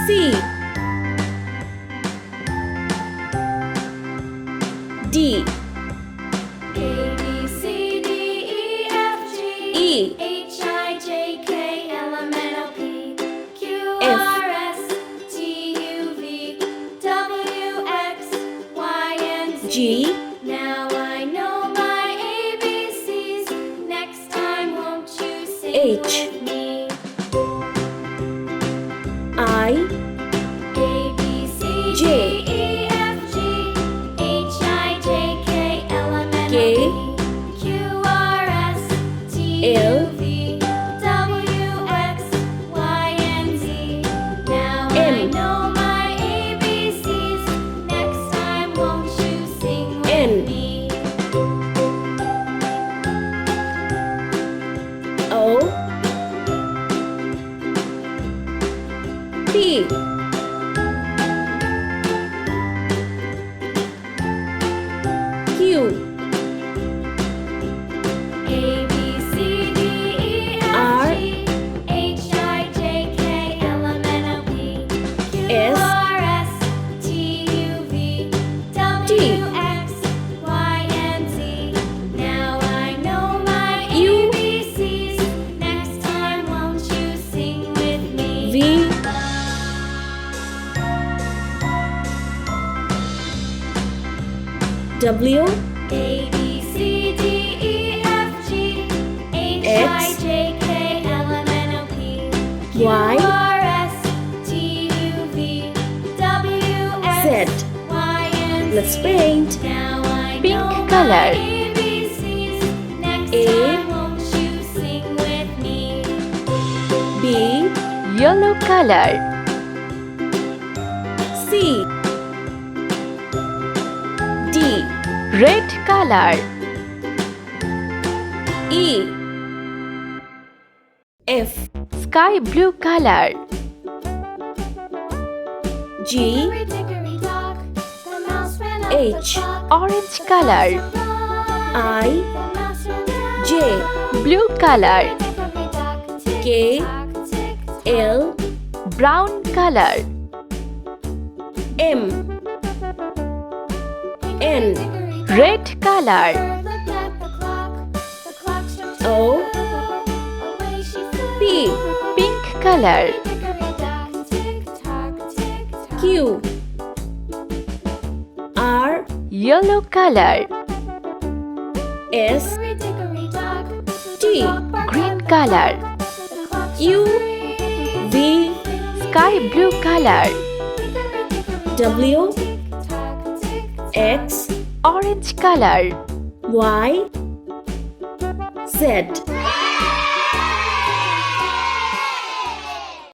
C D A B C D E F G E H I J K L M N O P Q F R S T U V W X Y and Z. G Now I know my ABCs. Next time, won't you sing H with me? I A B C J D E F G H I J K L M N K O P Q R S T L U V W X Y and Z. Now I M know my ABCs. Next time, won't you sing with N me? O P Q A B C D E R F G H I J K L M N O P Q S R S T U V W X Y and Z. Now I know my U ABCs. Next time, won't you sing with me? V W A B C D E F G H I J K L M N O P Q Y R S T U V W X Z. Y and Z. Let's paint. Now I Pink know color. my ABCs. Next A time, won't you sing with me? B Yellow color. C D Red color. E F Sky blue color. G Hickory dock, the mouse ran up H the clock. Orange color. I The mouse ran down J the Blue color. hickory dock. Tick K tock, tick tock. L Brown color. M N Red color. Looked at the clock. The clock struck O 12. Away she flew. P Pink color. Hickory dock, tick tock, tick tock. Q R Yellow color. S Hickory dock. T Green color. The clock U struck 3. V Sky blue color. W Tick tock, tick tock. X Orange color. Y Z